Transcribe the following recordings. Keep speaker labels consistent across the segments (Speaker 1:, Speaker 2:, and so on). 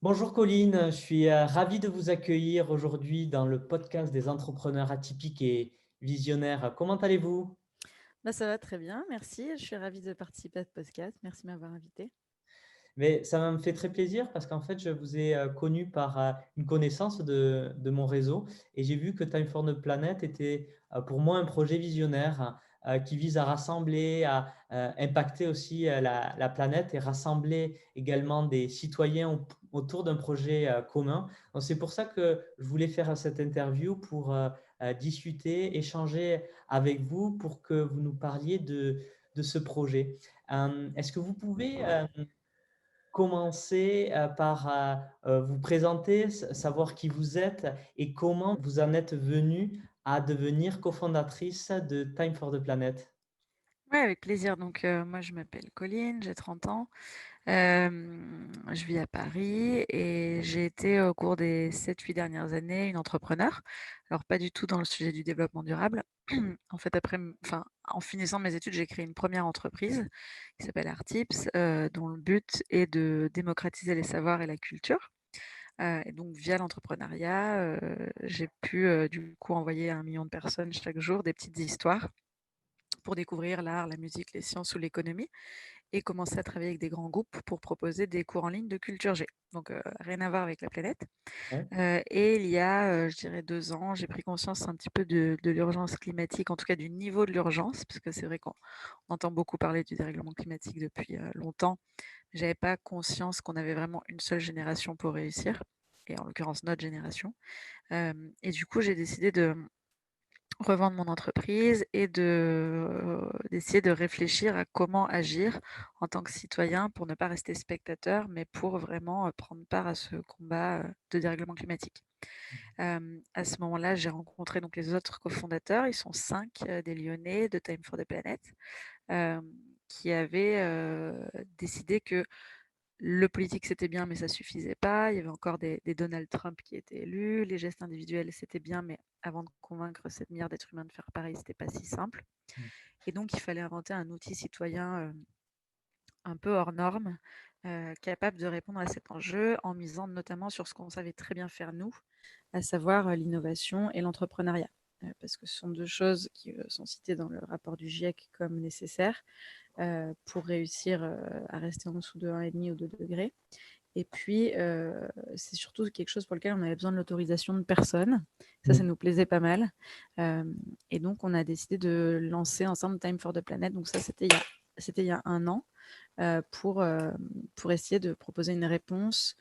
Speaker 1: Bonjour Colline, je suis ravi de vous accueillir aujourd'hui dans le podcast des entrepreneurs atypiques et visionnaires. Comment allez-vous?
Speaker 2: Bah, ça va très bien, merci. Je suis ravie de participer à ce podcast. Merci de m'avoir invitée.
Speaker 1: Mais ça me fait très plaisir parce qu'en fait, je vous ai connu par une connaissance de mon réseau et j'ai vu que Time for the Planet était pour moi un projet visionnaire qui vise à rassembler, à impacter aussi la planète et rassembler également des citoyens autour d'un projet commun. Donc, c'est pour ça que je voulais faire cette interview pour discuter, échanger avec vous pour que vous nous parliez de ce projet. Est-ce que vous pouvez commencer par vous présenter, savoir qui vous êtes et comment vous en êtes venue à devenir cofondatrice de Time for the Planet.
Speaker 2: Ouais, avec plaisir. Donc, moi, je m'appelle Colline, j'ai 30 ans. Je vis à Paris et j'ai été au cours des 7-8 dernières années une entrepreneur. Alors, pas du tout dans le sujet du développement durable. En fait, en finissant mes études, j'ai créé une première entreprise qui s'appelle Artips, dont le but est de démocratiser les savoirs et la culture. Et donc via l'entrepreneuriat, j'ai pu, du coup envoyer à 1 million de personnes chaque jour des petites histoires pour découvrir l'art, la musique, les sciences ou l'économie et commencer à travailler avec des grands groupes pour proposer des cours en ligne de culture G. Donc rien à voir avec la planète.
Speaker 1: Ouais.
Speaker 2: Et il y a, je dirais 2 ans, j'ai pris conscience un petit peu de l'urgence climatique, en tout cas du niveau de l'urgence, parce que c'est vrai qu'on entend beaucoup parler du dérèglement climatique depuis, longtemps. J'avais pas conscience qu'on avait vraiment une seule génération pour réussir et en l'occurrence notre génération. Et du coup, j'ai décidé de revendre mon entreprise et d'essayer de réfléchir à comment agir en tant que citoyen pour ne pas rester spectateur, mais pour vraiment, prendre part à ce combat, de dérèglement climatique. À ce moment-là, j'ai rencontré donc les autres cofondateurs, ils sont 5 des Lyonnais de Time for the Planet, hem, qui avaient, décidé que le politique, c'était bien, mais ça suffisait pas. Il y avait encore des Donald Trump qui étaient élus. Les gestes individuels, c'était bien, mais avant de convaincre 7 milliards d'êtres humains de faire pareil, c'était pas si simple. Et donc, il fallait inventer un outil citoyen un peu hors norme, capable de répondre à cet enjeu en misant notamment sur ce qu'on savait très bien faire nous, à savoir l'innovation et l'entrepreneuriat. Parce que ce sont deux choses qui sont citées dans le rapport du GIEC comme nécessaires pour réussir à rester en dessous de 1,5 ou 2 degrés. Et puis, c'est surtout quelque chose pour lequel on avait besoin de l'autorisation de personne. Ça
Speaker 1: Mm.
Speaker 2: nous plaisait pas mal. Et donc, on a décidé de lancer ensemble Time for the Planet. Donc ça, c'était il y a 1 an, pour essayer de proposer une réponse,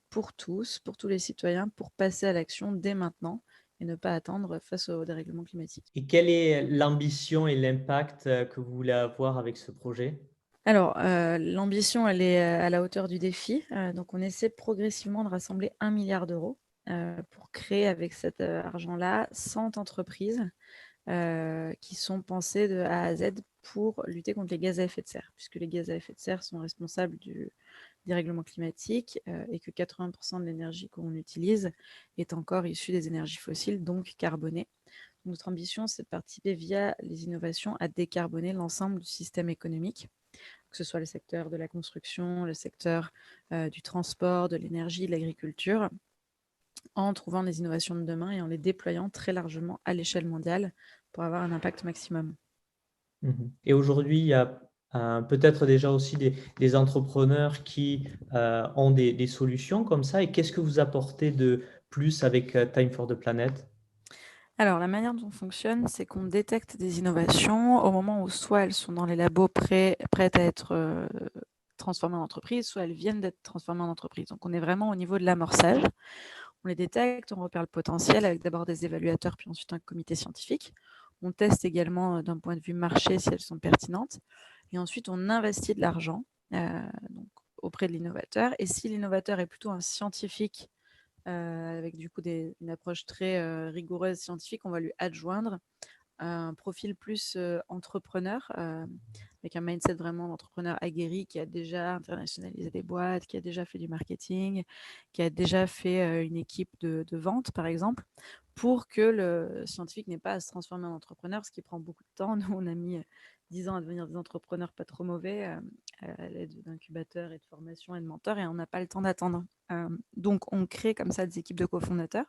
Speaker 2: pour tous, pour tous les citoyens, pour passer à l'action dès maintenant et ne pas attendre face au dérèglement climatique.
Speaker 1: Et quelle est l'ambition et l'impact que vous voulez avoir avec ce projet?
Speaker 2: Alors, l'ambition, elle est, à la hauteur du défi. Donc on essaie progressivement de rassembler 1 milliard d'euros pour créer avec cet, argent-là 100 entreprises, qui sont pensées de A à Z pour lutter contre les gaz à effet de serre. Puisque les gaz à effet de serre sont responsables du dérèglement climatique, et que 80 de l'énergie qu'on utilise est encore issue des énergies fossiles, donc carbonées. Notre ambition, c'est de participer via les innovations à décarboner l'ensemble du système économique, que ce soit le secteur de la construction, le secteur du transport, de l'énergie, de l'agriculture, en trouvant des innovations de demain et en les déployant très largement à l'échelle mondiale pour avoir un impact maximum.
Speaker 1: Mhm. Et aujourd'hui, il y a peut-être déjà aussi des entrepreneurs qui ont des solutions comme ça. Et qu'est-ce que vous apportez de plus avec Time for the Planet?
Speaker 2: Alors, la manière dont on fonctionne, c'est qu'on détecte des innovations au moment où soit elles sont dans les labos prêtes à être transformées en entreprise, soit elles viennent d'être transformées en entreprise. Donc, on est vraiment au niveau de l'amorçage. On les détecte, on repère le potentiel avec d'abord des évaluateurs, puis ensuite un comité scientifique. On teste également d'un point de vue marché si elles sont pertinentes. Et ensuite, on investit de l'argent donc, auprès de l'innovateur. Et si l'innovateur est plutôt un scientifique, avec du coup une approche très rigoureuse scientifique, on va lui adjoindre un profil plus entrepreneur, avec un mindset vraiment d'entrepreneur aguerri qui a déjà internationalisé des boîtes, qui a déjà fait du marketing, qui a déjà fait une équipe de vente, par exemple, pour que le scientifique n'ait pas à se transformer en entrepreneur, ce qui prend beaucoup de temps. Nous, on a mis 10 ans à devenir des entrepreneurs pas trop mauvais à l'aide d'incubateurs et de formations et de mentors, et on n'a pas le temps d'attendre. Donc, on crée comme ça des équipes de cofondateurs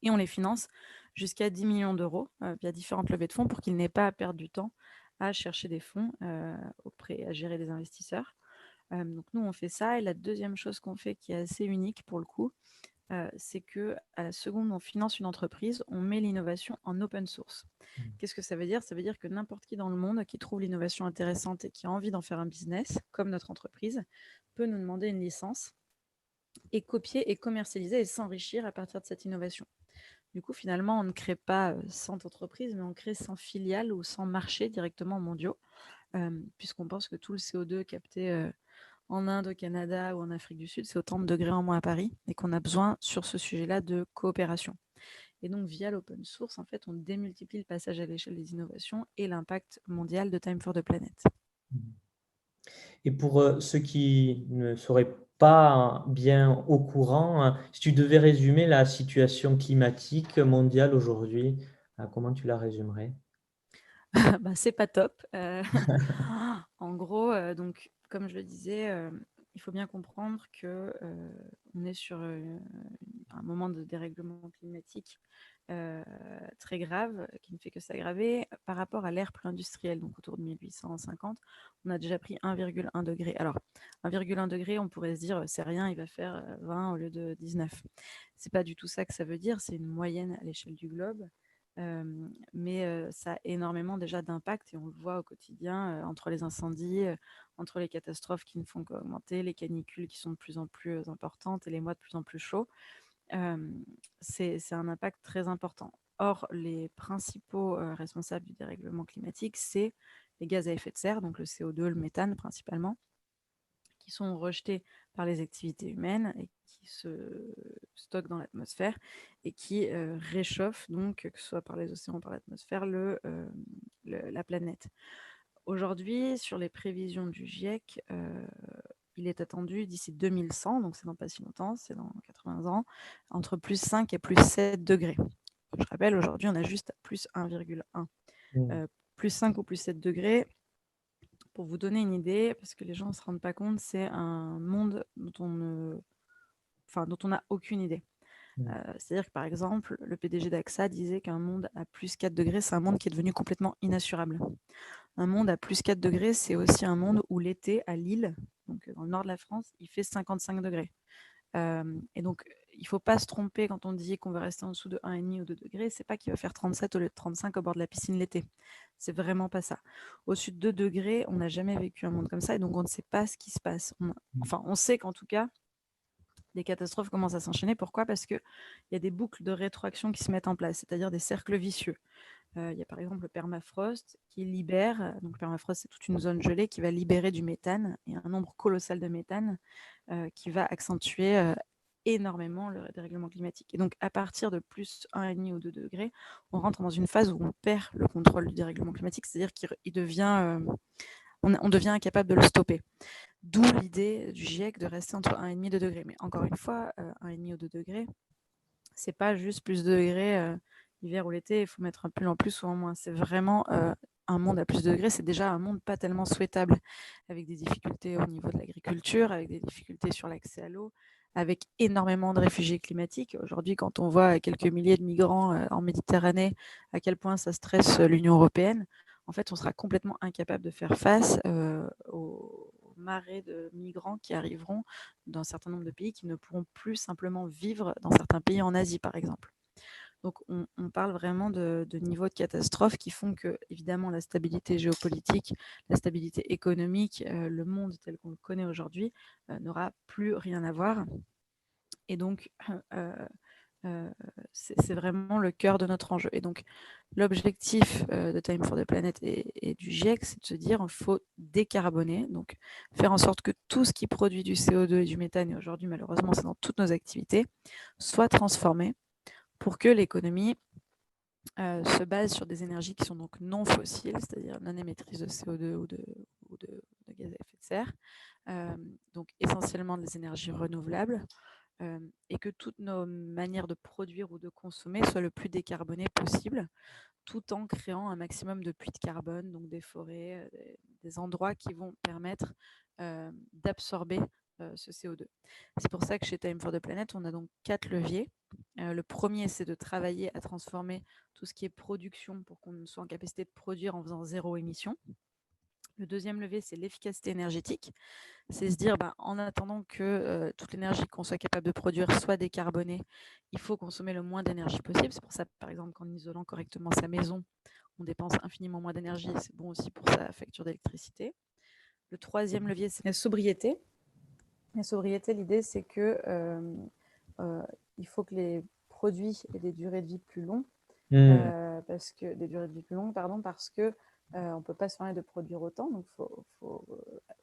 Speaker 2: et on les finance jusqu'à 10 millions d'euros via différentes levées de fonds pour qu'ils n'aient pas à perdre du temps à chercher des fonds à gérer des investisseurs. Donc, nous, on fait ça. Et la deuxième chose qu'on fait qui est assez unique pour le coup, c'est qu'à la seconde où on finance une entreprise, on met l'innovation en open source. Qu'est-ce que ça veut dire? Ça veut dire que n'importe qui dans le monde qui trouve l'innovation intéressante et qui a envie d'en faire un business, comme notre entreprise, peut nous demander une licence et copier et commercialiser et s'enrichir à partir de cette innovation. Du coup, finalement, on ne crée pas 100 entreprises, mais on crée 100 filiales ou 100 marchés directement mondiaux, puisqu'on pense que tout le CO2 capté en Inde, au Canada ou en Afrique du Sud, c'est autant de degrés en moins à Paris, et qu'on a besoin sur ce sujet-là de coopération. Et donc, via l'open source, en fait, on démultiplie le passage à l'échelle des innovations et l'impact mondial de Time for the Planet.
Speaker 1: Et pour ceux qui ne seraient pas bien au courant, si tu devais résumer la situation climatique mondiale aujourd'hui, comment tu la résumerais?
Speaker 2: Bah, c'est pas top. En gros, donc, comme je le disais, il faut bien comprendre que on est sur un moment de dérèglement climatique très grave, qui ne fait que s'aggraver par rapport à l'ère pré-industrielle, donc autour de 1850. On a déjà pris 1,1 degré. Alors, 1,1 degré, on pourrait se dire, c'est rien, il va faire 20 au lieu de 19. C'est pas du tout ça que ça veut dire, c'est une moyenne à l'échelle du globe. Mais ça a énormément déjà d'impact et on le voit au quotidien entre les incendies, entre les catastrophes qui ne font qu'augmenter, les canicules qui sont de plus en plus importantes et les mois de plus en plus chauds. C'est un impact très important. Or, les principaux responsables du dérèglement climatique, c'est les gaz à effet de serre, donc le CO2, le méthane principalement, qui sont rejetés par les activités humaines et qui se stockent dans l'atmosphère et qui réchauffent, donc, que ce soit par les océans ou par l'atmosphère, la planète. Aujourd'hui, sur les prévisions du GIEC, il est attendu d'ici 2100, donc c'est dans pas si longtemps, c'est dans 80 ans, entre plus 5 et plus 7 degrés. Je rappelle, aujourd'hui, on a juste plus 1,1. Plus 5 ou plus 7 degrés, pour vous donner une idée, parce que les gens ne se rendent pas compte, c'est un monde dont on n'a aucune idée. C'est-à-dire que, par exemple, le PDG d'AXA disait qu'un monde à plus 4 degrés, c'est un monde qui est devenu complètement inassurable. Un monde à plus 4 degrés, c'est aussi un monde où l'été, à Lille, donc dans le nord de la France, il fait 55 degrés. Et donc, il ne faut pas se tromper quand on dit qu'on va rester en dessous de 1,5 ou 2 degrés. C'est pas qu'il va faire 37 au lieu de 35 au bord de la piscine l'été. C'est vraiment pas ça. Au-dessus de 2 degrés, on n'a jamais vécu un monde comme ça et donc on ne sait pas ce qui se passe. On sait qu'en tout cas, des catastrophes commencent à s'enchaîner. Pourquoi? Parce qu'il y a des boucles de rétroaction qui se mettent en place, c'est-à-dire des cercles vicieux. Il y a par exemple le permafrost qui libère, donc le permafrost c'est toute une zone gelée qui va libérer du méthane et un nombre colossal de méthane qui va accentuer énormément le dérèglement climatique. Et donc à partir de plus 1,5 ou 2 degrés, on rentre dans une phase où on perd le contrôle du dérèglement climatique, c'est-à-dire qu'il devient, on devient incapable de le stopper. D'où l'idée du GIEC de rester entre 1,5 et 2 degrés. Mais encore une fois, 1,5 ou 2 degrés, c'est pas juste plus de degrés l'hiver ou l'été, il faut mettre un pull en plus ou en moins. C'est vraiment un monde à plus de degrés, c'est déjà un monde pas tellement souhaitable, avec des difficultés au niveau de l'agriculture, avec des difficultés sur l'accès à l'eau, avec énormément de réfugiés climatiques. Aujourd'hui, quand on voit quelques milliers de migrants en Méditerranée, à quel point ça stresse l'Union européenne, en fait, on sera complètement incapable de faire face aux marées de migrants qui arriveront dans un certain nombre de pays qui ne pourront plus simplement vivre dans certains pays en Asie, par exemple. Donc, on parle vraiment de niveaux de catastrophe qui font que, évidemment, la stabilité géopolitique, la stabilité économique, le monde tel qu'on le connaît aujourd'hui, n'aura plus rien à voir. Et donc, c'est vraiment le cœur de notre enjeu. Et donc, l'objectif de Time for the Planet et du GIEC, c'est de se dire qu'il faut décarboner, donc faire en sorte que tout ce qui produit du CO2 et du méthane, et aujourd'hui malheureusement c'est dans toutes nos activités, soit transformé pour que l'économie se base sur des énergies qui sont donc non fossiles, c'est-à-dire non émettrices de CO2 ou de gaz à effet de serre, donc essentiellement des énergies renouvelables, et que toutes nos manières de produire ou de consommer soient le plus décarbonées possible, tout en créant un maximum de puits de carbone, donc des forêts, des endroits qui vont permettre d'absorber ce CO2. C'est pour ça que chez Time for the Planet, on a donc 4 leviers. Le premier, c'est de travailler à transformer tout ce qui est production pour qu'on soit en capacité de produire en faisant zéro émission. Le deuxième levier, c'est l'efficacité énergétique. C'est se dire, en attendant que toute l'énergie qu'on soit capable de produire soit décarbonée, il faut consommer le moins d'énergie possible. C'est pour ça, par exemple, qu'en isolant correctement sa maison, on dépense infiniment moins d'énergie. C'est bon aussi pour sa facture d'électricité. Le troisième levier, c'est la sobriété. La sobriété, l'idée, c'est que il faut que les produits aient des durées de vie plus longues, parce que on ne peut pas se permettre de produire autant, donc il faut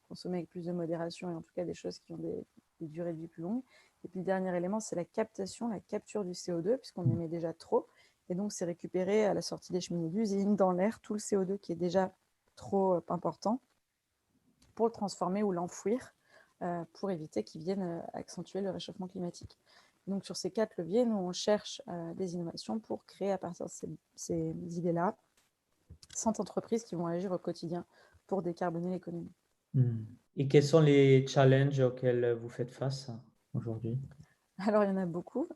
Speaker 2: consommer avec plus de modération et en tout cas des choses qui ont des durées de vie plus longues. Et puis le dernier élément, c'est la capture du CO2, puisqu'on émet déjà trop. Et donc, c'est récupérer à la sortie des cheminées d'usine, dans l'air, tout le CO2 qui est déjà trop important pour le transformer ou l'enfouir pour éviter qu'il vienne accentuer le réchauffement climatique. Donc, sur ces 4 leviers, nous, on cherche des innovations pour créer à partir de ces idées-là 100 entreprises qui vont agir au quotidien pour décarboner l'économie.
Speaker 1: Et quels sont les challenges auxquels vous faites face aujourd'hui?
Speaker 2: Alors, il y en a beaucoup.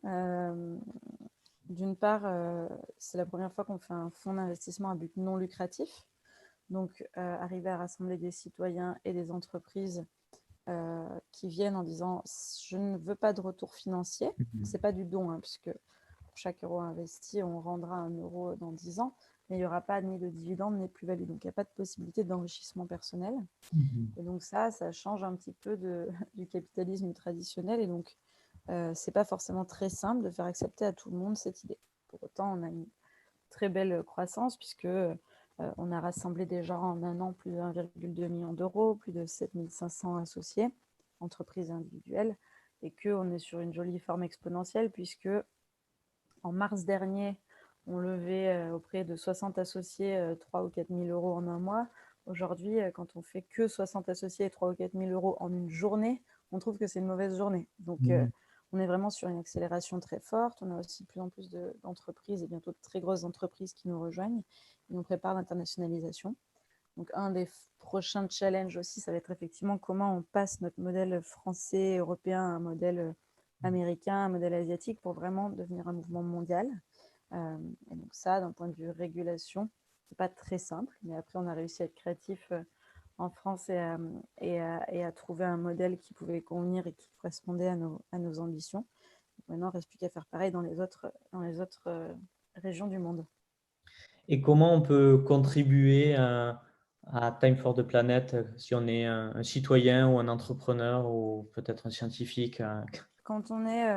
Speaker 2: D'une part, c'est la première fois qu'on fait un fonds d'investissement à but non lucratif. Donc, arriver à rassembler des citoyens et des entreprises qui viennent en disant « je ne veux pas de retour financier ». Ce n'est pas du don, puisque pour chaque euro investi, on rendra 1 euro dans 10 ans, mais il n'y aura pas ni de dividende ni de plus-value. Donc, il n'y a pas de possibilité d'enrichissement personnel. Et donc, ça change un petit peu du capitalisme traditionnel. Et donc, ce n'est pas forcément très simple de faire accepter à tout le monde cette idée. Pour autant, on a une très belle croissance puisque on a rassemblé déjà en un an plus de 1,2 million d'euros, plus de 7500 associés, entreprises individuelles, et qu'on est sur une jolie forme exponentielle puisque en mars dernier, on levait auprès de 60 associés 3 ou 4 000 euros en un mois. Aujourd'hui, quand on fait que 60 associés et 3 ou 4 000 euros en une journée, on trouve que c'est une mauvaise journée. Donc, on est vraiment sur une accélération très forte. On a aussi de plus en plus d'entreprises et bientôt de très grosses entreprises qui nous rejoignent et nous préparent l'internationalisation. Donc, un des prochains challenges aussi, ça va être effectivement comment on passe notre modèle français, européen à un modèle américain, un modèle asiatique pour vraiment devenir un mouvement mondial. Et donc ça, d'un point de vue régulation, c'est pas très simple, mais après on a réussi à être créatif en France et à trouver un modèle qui pouvait convenir et qui correspondait à nos ambitions. Donc maintenant, il ne reste plus qu'à faire pareil dans les autres régions du monde.
Speaker 1: Et comment on peut contribuer à Time for the Planet si on est un citoyen ou un entrepreneur ou peut-être un scientifique?
Speaker 2: Quand on est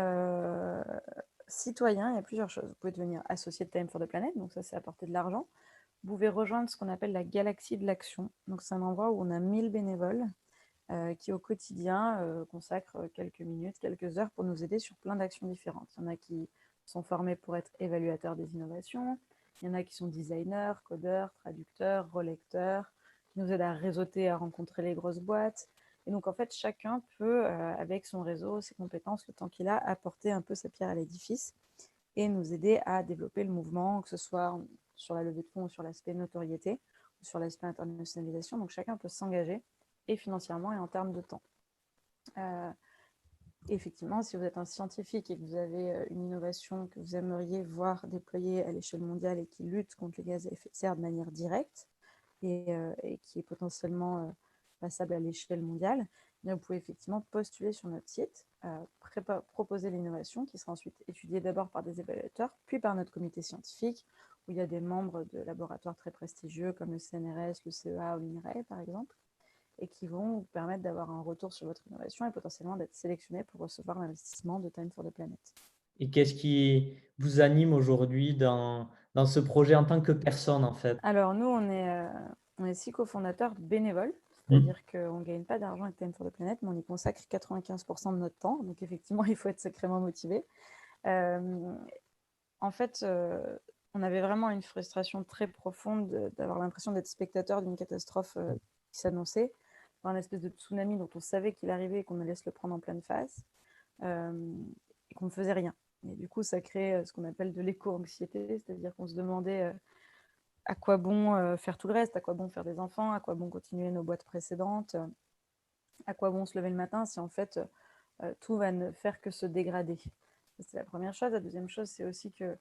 Speaker 2: citoyen, il y a plusieurs choses. Vous pouvez devenir associé de Time for the Planet, donc ça c'est apporter de l'argent. Vous pouvez rejoindre ce qu'on appelle la galaxie de l'action. Donc c'est un endroit où on a 1000 bénévoles qui au quotidien consacrent quelques minutes, quelques heures pour nous aider sur plein d'actions différentes. Il y en a qui sont formés pour être évaluateurs des innovations, il y en a qui sont designers, codeurs, traducteurs, relecteurs, qui nous aident à réseauter, à rencontrer les grosses boîtes. Et donc en fait, chacun peut, avec son réseau, ses compétences, le temps qu'il a, apporter un peu sa pierre à l'édifice et nous aider à développer le mouvement, que ce soit sur la levée de fonds ou sur l'aspect notoriété ou sur l'aspect internationalisation. Donc chacun peut s'engager et financièrement et en termes de temps. Effectivement, si vous êtes un scientifique et que vous avez une innovation que vous aimeriez voir déployée à l'échelle mondiale et qui lutte contre les gaz à effet de serre de manière directe et qui est potentiellement passable à l'échelle mondiale, bien vous pouvez effectivement postuler sur notre site, proposer l'innovation qui sera ensuite étudiée d'abord par des évaluateurs, puis par notre comité scientifique, où il y a des membres de laboratoires très prestigieux comme le CNRS, le CEA ou l'INRAE par exemple, et qui vont vous permettre d'avoir un retour sur votre innovation et potentiellement d'être sélectionné pour recevoir l'investissement de Time for the Planet.
Speaker 1: Et qu'est-ce qui vous anime aujourd'hui dans ce projet en tant que personne, en fait?
Speaker 2: Alors, nous, on est 6 cofondateurs bénévoles, c'est-à-dire qu'on ne gagne pas d'argent avec Time for the Planet, mais on y consacre 95% de notre temps. Donc, effectivement, il faut être sacrément motivé. En fait, on avait vraiment une frustration très profonde d'avoir l'impression d'être spectateur d'une catastrophe qui s'annonçait, un espèce de tsunami dont on savait qu'il arrivait et qu'on allait se le prendre en pleine face.
Speaker 3: et qu'on ne faisait rien. Et du coup, ça crée ce qu'on appelle de l'éco-anxiété, c'est-à-dire qu'on se demandait à quoi bon faire tout le reste, à quoi bon faire des enfants, à quoi bon continuer nos boîtes précédentes, à quoi bon se lever le matin si en fait tout va ne faire que se dégrader. C'est la première chose. La deuxième chose, c'est aussi que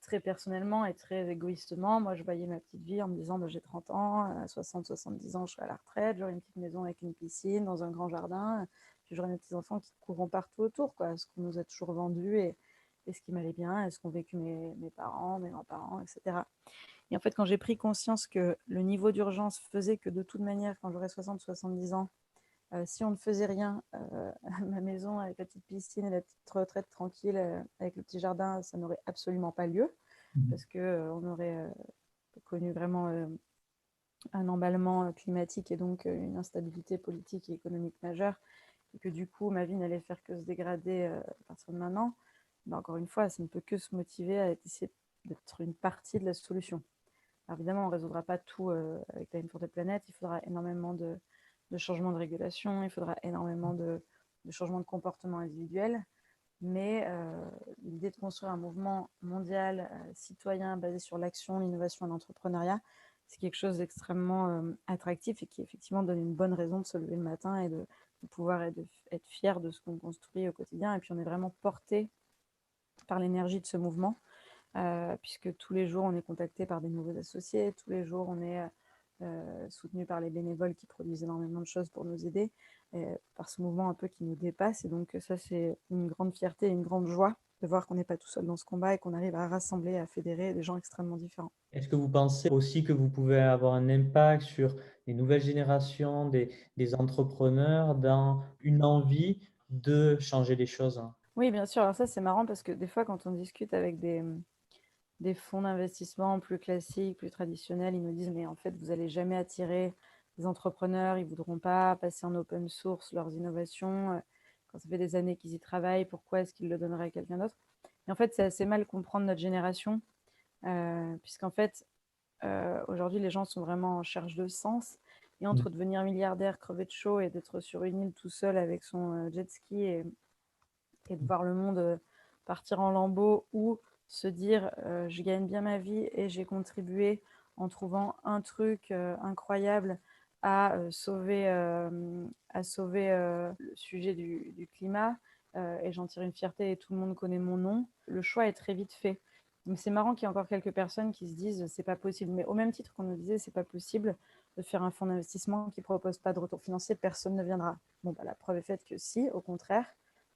Speaker 3: très personnellement et très égoïstement, moi je voyais ma petite vie en me disant bah, j'ai 30 ans, à 60-70 ans je serai à la retraite, j'aurai une petite maison avec une piscine, dans un grand jardin, puis j'aurai mes petits-enfants qui courront partout autour, quoi, ce qu'on nous a toujours vendu et ce qui m'allait bien, et ce qu'ont vécu mes parents, mes grands-parents, etc. Et en fait, quand j'ai pris conscience que le niveau d'urgence faisait que de toute manière, quand j'aurais 60-70 ans, si on ne faisait rien, ma maison avec la petite piscine et la petite retraite tranquille avec le petit jardin, ça n'aurait absolument pas lieu parce qu'on aurait connu vraiment un emballement climatique et donc une instabilité politique et économique majeure et que du coup ma vie n'allait faire que se dégrader à partir de maintenant. Ben, encore une fois, ça ne peut que se motiver à essayer d'être une partie de la solution. Alors évidemment, on ne résoudra pas tout avec Time for the Planet. Il faudra énormément de changements de régulation, il faudra énormément de changements de comportement individuel. Mais l'idée de construire un mouvement mondial citoyen basé sur l'action, l'innovation et l'entrepreneuriat, c'est quelque chose d'extrêmement attractif et qui effectivement donne une bonne raison de se lever le matin et de pouvoir être fier de ce qu'on construit au quotidien. Et puis on est vraiment porté par l'énergie de ce mouvement puisque tous les jours, on est contacté par des nouveaux associés, tous les jours, on est soutenu par les bénévoles qui produisent énormément de choses pour nous aider, par ce mouvement un peu qui nous dépasse. Et donc ça, c'est une grande fierté et une grande joie de voir qu'on n'est pas tout seul dans ce combat et qu'on arrive à rassembler, à fédérer des gens extrêmement différents.
Speaker 1: Est-ce que vous pensez aussi que vous pouvez avoir un impact sur les nouvelles générations des entrepreneurs dans une envie de changer les choses?
Speaker 3: Oui, bien sûr. Alors ça, c'est marrant parce que des fois, quand on discute avec des fonds d'investissement plus classiques, plus traditionnels, ils nous disent mais en fait vous n'allez jamais attirer des entrepreneurs, ils ne voudront pas passer en open source leurs innovations. Quand ça fait des années qu'ils y travaillent, pourquoi est-ce qu'ils le donneraient à quelqu'un d'autre? Et en fait, c'est assez mal comprendre notre génération, puisqu'en fait, aujourd'hui, les gens sont vraiment en recherche de sens. Et
Speaker 1: Mm.
Speaker 3: entre devenir milliardaire, crever de chaud et d'être sur une île tout seul avec son jet ski et de voir le monde partir en lambeaux ou se dire je gagne bien ma vie et j'ai contribué en trouvant un truc incroyable à sauver le sujet du climat et j'en tire une fierté et tout le monde connaît mon nom. Le choix est très vite fait. Donc c'est marrant qu'il y ait encore quelques personnes qui se disent c'est pas possible. Mais au même titre qu'on nous disait c'est pas possible de faire un fonds d'investissement qui propose pas de retour financier, personne ne viendra. Bon, bah, la preuve est faite que si, au contraire,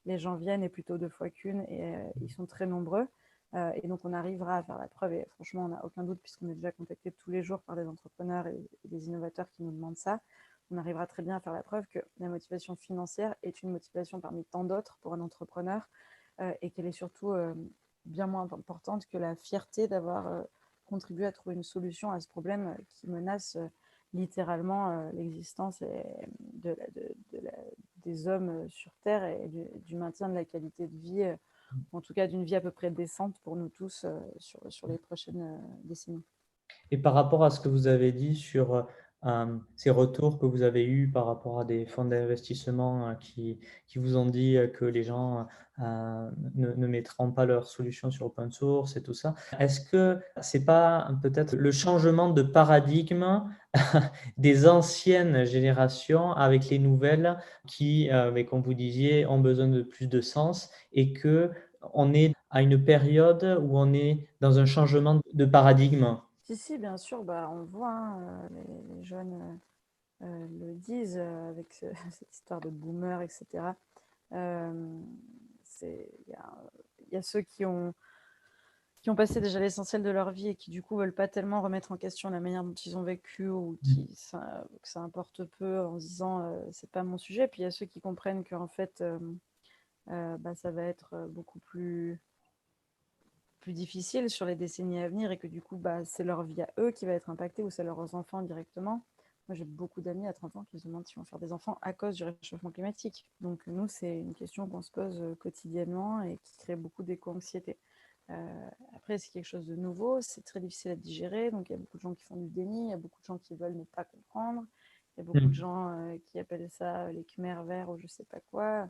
Speaker 3: les gens viennent et plutôt deux fois qu'une et ils sont très nombreux. Et donc on arrivera à faire la preuve et franchement on n'a aucun doute puisqu'on est déjà contacté tous les jours par des entrepreneurs et des innovateurs qui nous demandent ça. On arrivera très bien à faire la preuve que la motivation financière est une motivation parmi tant d'autres pour un entrepreneur et qu'elle est surtout bien moins importante que la fierté d'avoir contribué à trouver une solution à ce problème qui menace littéralement l'existence des hommes sur Terre et du maintien de la qualité de vie, en tout cas d'une vie à peu près décente pour nous tous sur les prochaines décennies.
Speaker 1: Et par rapport à ce que vous avez dit sur ces retours que vous avez eus par rapport à des fonds d'investissement qui vous ont dit que les gens ne mettront pas leurs solutions sur open source et tout ça, est-ce que c'est pas peut-être le changement de paradigme des anciennes générations avec les nouvelles qui, mais comme vous disiez, ont besoin de plus de sens et que on est à une période où on est dans un changement de paradigme?
Speaker 3: Si, si, bien sûr, bah, on le voit, hein, les jeunes le disent avec cette histoire de boomer, etc. Euh, il y a ceux qui ont passé déjà l'essentiel de leur vie et qui du coup veulent pas tellement remettre en question la manière dont ils ont vécu ou que ça importe peu en se disant c'est pas mon sujet. Puis il y a ceux qui comprennent qu'en fait bah, ça va être beaucoup plus difficile sur les décennies à venir et que du coup bah, c'est leur vie à eux qui va être impactée ou c'est leurs enfants directement. Moi j'ai beaucoup d'amis à 30 ans qui se demandent s'ils vont faire des enfants à cause du réchauffement climatique. Donc nous c'est une question qu'on se pose quotidiennement et qui crée beaucoup d'éco-anxiété. Après, c'est quelque chose de nouveau, c'est très difficile à digérer, donc il y a beaucoup de gens qui font du déni, il y a beaucoup de gens qui veulent ne pas comprendre, il y a beaucoup de
Speaker 1: Mm.
Speaker 3: gens qui appellent ça les Khmers verts ou je sais pas quoi.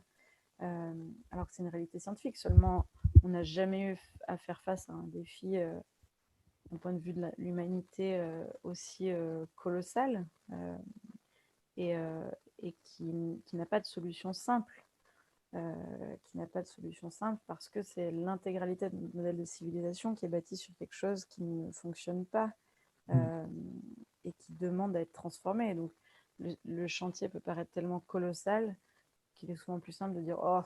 Speaker 3: alors que c'est une réalité scientifique. Seulement, on n'a jamais eu à faire face à un défi d'un point de vue de l'humanité aussi colossal et, et qui n'a pas de solution simple. Qui n'a pas de solution simple parce que c'est l'intégralité de notre modèle de civilisation qui est bâti sur quelque chose qui ne fonctionne pas et qui demande à être transformé. Donc, le chantier peut paraître tellement colossal qu'il est souvent plus simple de dire « Oh,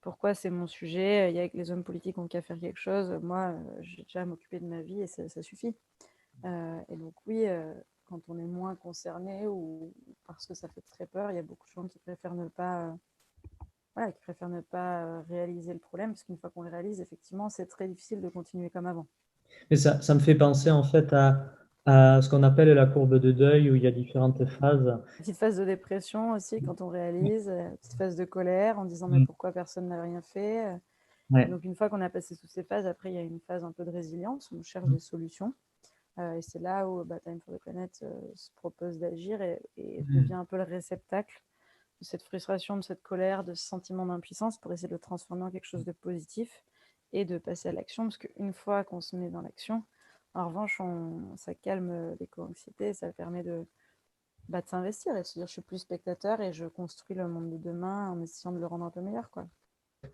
Speaker 3: pourquoi c'est mon sujet? Il y a que les hommes politiques ont qu'à faire quelque chose. Moi, j'ai déjà à m'occuper de ma vie et ça suffit. » Et donc, oui, quand on est moins concerné ou parce que ça fait très peur, il y a beaucoup de gens qui préfèrent ne pas réaliser le problème, parce qu'une fois qu'on le réalise, effectivement, c'est très difficile de continuer comme avant.
Speaker 1: Mais ça me fait penser en fait à ce qu'on appelle la courbe de deuil, où il y a différentes phases.
Speaker 3: Petite phase de dépression aussi, quand on réalise, petite phase de colère, en disant mais
Speaker 1: Mm.
Speaker 3: pourquoi personne n'a rien fait.
Speaker 1: Ouais.
Speaker 3: Donc une fois qu'on a passé toutes ces phases, après il y a une phase un peu de résilience, où on cherche des solutions. Et c'est là où Time for the Planet se propose d'agir et devient un peu le réceptacle de cette frustration, de cette colère, de ce sentiment d'impuissance pour essayer de le transformer en quelque chose de positif et de passer à l'action. Parce qu'une fois qu'on se met dans l'action, en revanche, ça calme l'éco-anxiété, ça permet de s'investir et de se dire je suis plus spectateur et je construis le monde de demain en essayant de le rendre un peu meilleur, quoi.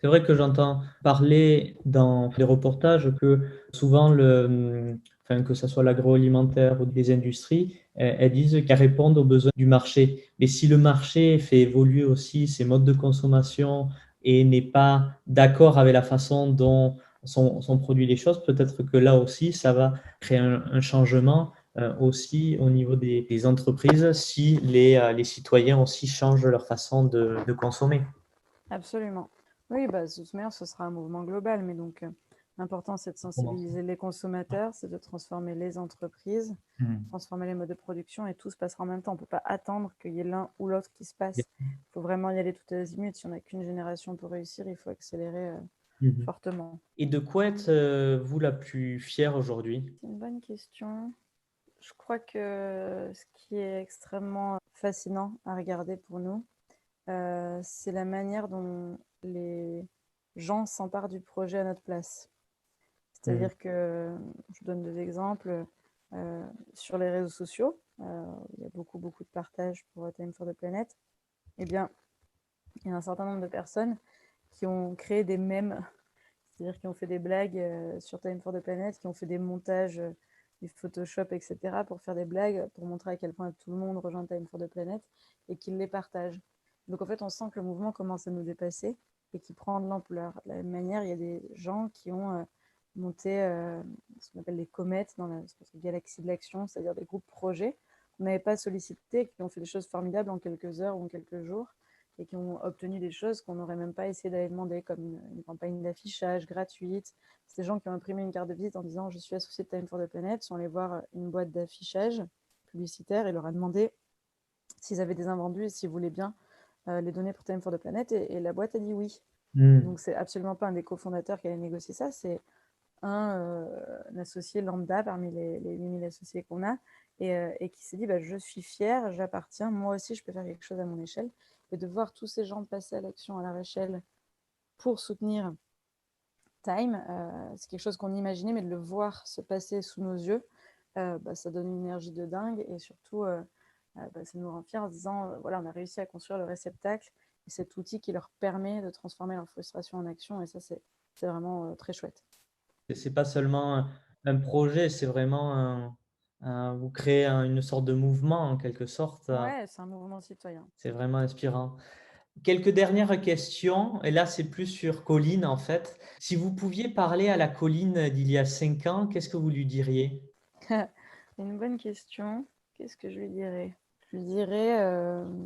Speaker 1: C'est vrai que j'entends parler dans les reportages que souvent, que ce soit l'agroalimentaire ou des industries, elles disent qu'elles répondent aux besoins du marché. Mais si le marché fait évoluer aussi ses modes de consommation et n'est pas d'accord avec la façon dont sont produites les choses, peut-être que là aussi, ça va créer un changement aussi au niveau des entreprises si les citoyens aussi changent leur façon de consommer.
Speaker 3: Absolument. Oui, de toute manière, ce sera un mouvement global, mais donc l'important, c'est de sensibiliser les consommateurs, c'est de transformer les entreprises, transformer les modes de production, et tout se passera en même temps. On ne peut pas attendre qu'il y ait l'un ou l'autre qui se passe. Il faut vraiment y aller tout azimuts. Si on n'a qu'une génération pour réussir, il faut accélérer fortement.
Speaker 1: Et de quoi êtes-vous la plus fière aujourd'hui?
Speaker 3: C'est une bonne question. Je crois que ce qui est extrêmement fascinant à regarder pour nous, c'est la manière dont les gens s'emparent du projet à notre place. C'est-à-dire que, je vous donne deux exemples, sur les réseaux sociaux, il y a beaucoup de partages pour Time for the Planet. Eh bien, il y a un certain nombre de personnes qui ont créé des mèmes, c'est-à-dire qui ont fait des blagues sur Time for the Planet, qui ont fait des montages du Photoshop, etc., pour faire des blagues, pour montrer à quel point tout le monde rejoint Time for the Planet et qu'ils les partagent. Donc en fait, on sent que le mouvement commence à nous dépasser et qui prend de l'ampleur. De la même manière, il y a des gens qui ont monté ce qu'on appelle des comètes dans la galaxie de l'action, c'est-à-dire des groupes projets qu'on n'avait pas sollicités, qui ont fait des choses formidables en quelques heures ou en quelques jours et qui ont obtenu des choses qu'on n'aurait même pas essayé d'aller demander, comme une campagne d'affichage gratuite. C'est des gens qui ont imprimé une carte de visite en disant « Je suis associé de Time for the Planet », sont allés voir une boîte d'affichage publicitaire et leur a demandé s'ils avaient des invendus et s'ils voulaient bien les donner pour Time for the Planet, et la boîte a dit oui. Donc c'est absolument pas un des cofondateurs qui allait négocier ça, c'est un associé lambda parmi les 8000 associés qu'on a, et qui s'est dit je suis fier, j'appartiens, moi aussi je peux faire quelque chose à mon échelle. Et de voir tous ces gens passer à l'action à leur échelle pour soutenir Time, c'est quelque chose qu'on imaginait, mais de le voir se passer sous nos yeux, ça donne une énergie de dingue, et surtout ça nous rend fiers en se disant voilà, on a réussi à construire le réceptacle et cet outil qui leur permet de transformer leur frustration en action, et ça c'est vraiment très chouette.
Speaker 1: C'est pas seulement un projet, c'est vraiment vous créez une sorte de mouvement en quelque sorte.
Speaker 3: Ouais, c'est un mouvement citoyen.
Speaker 1: C'est vraiment inspirant. Quelques dernières questions, et là c'est plus sur Colline en fait. Si vous pouviez parler à la Colline d'il y a 5 ans, qu'est-ce que vous lui diriez?
Speaker 3: Une bonne question. Qu'est-ce que je lui dirais? Je lui dirais,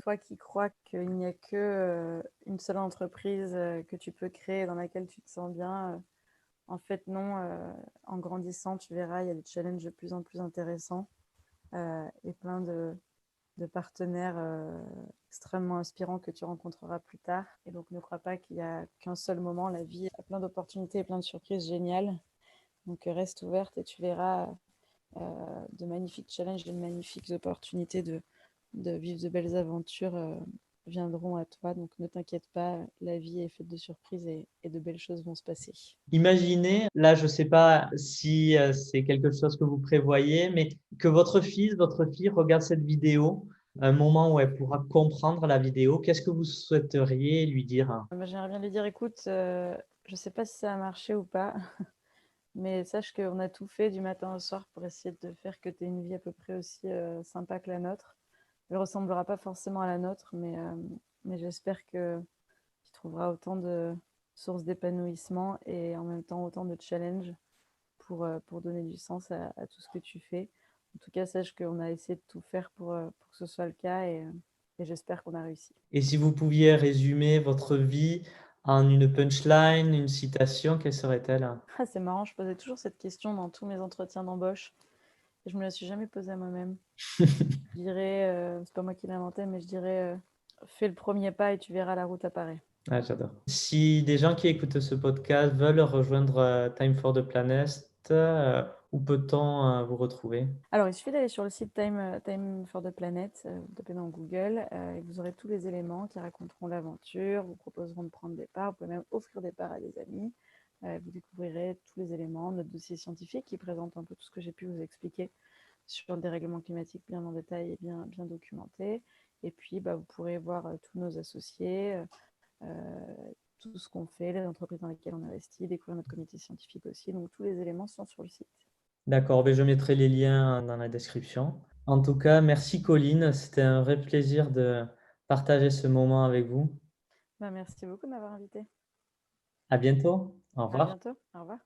Speaker 3: toi qui crois qu'il n'y a que une seule entreprise que tu peux créer dans laquelle tu te sens bien, en fait non, en grandissant, tu verras, il y a des challenges de plus en plus intéressants et plein de partenaires extrêmement inspirants que tu rencontreras plus tard. Et donc ne crois pas qu'il n'y a qu'un seul moment, la vie a plein d'opportunités et plein de surprises géniales. Donc reste ouverte et tu verras de magnifiques challenges, de magnifiques opportunités de vivre de belles aventures viendront à toi. Donc ne t'inquiète pas, la vie est faite de surprises et de belles choses vont se passer.
Speaker 1: Imaginez, là, je ne sais pas si c'est quelque chose que vous prévoyez, mais que votre fils, votre fille regarde cette vidéo, un moment où elle pourra comprendre la vidéo. Qu'est-ce que vous souhaiteriez lui dire?
Speaker 3: J'aimerais bien lui dire, écoute, je ne sais pas si ça a marché ou pas, mais sache qu'on a tout fait du matin au soir pour essayer de faire que tu aies une vie à peu près aussi sympa que la nôtre. Elle ne ressemblera pas forcément à la nôtre, mais j'espère que tu trouveras autant de sources d'épanouissement et en même temps autant de challenges pour donner du sens à tout ce que tu fais. En tout cas, sache qu'on a essayé de tout faire pour que ce soit le cas et j'espère qu'on a réussi.
Speaker 1: Et si vous pouviez résumer votre vie en une punchline, une citation, quelle serait-elle?
Speaker 3: Ah, c'est marrant, je posais toujours cette question dans tous mes entretiens d'embauche et je me la suis jamais posée à moi-même. Je dirais, c'est pas moi qui l'ai inventé, mais je dirais fais le premier pas et tu verras la route apparaît.
Speaker 1: Ah, j'adore. Si des gens qui écoutent ce podcast veulent rejoindre Time for the Planet, où peut-on vous retrouver?
Speaker 3: Alors, il suffit d'aller sur le site Time for the Planet, vous tapez dans Google, et vous aurez tous les éléments qui raconteront l'aventure, vous proposeront de prendre des parts, vous pouvez même offrir des parts à des amis. Vous découvrirez tous les éléments, notre dossier scientifique qui présente un peu tout ce que j'ai pu vous expliquer sur le dérèglement climatique bien en détail et bien documenté. Et puis, vous pourrez voir tous nos associés, tout ce qu'on fait, les entreprises dans lesquelles on investit, découvrir notre comité scientifique aussi. Donc, tous les éléments sont sur le site.
Speaker 1: D'accord, ben je mettrai les liens dans la description. En tout cas, merci Colline, c'était un vrai plaisir de partager ce moment avec vous.
Speaker 3: Merci beaucoup de m'avoir invité.
Speaker 1: À bientôt, au
Speaker 3: À
Speaker 1: revoir.
Speaker 3: bientôt. Au revoir.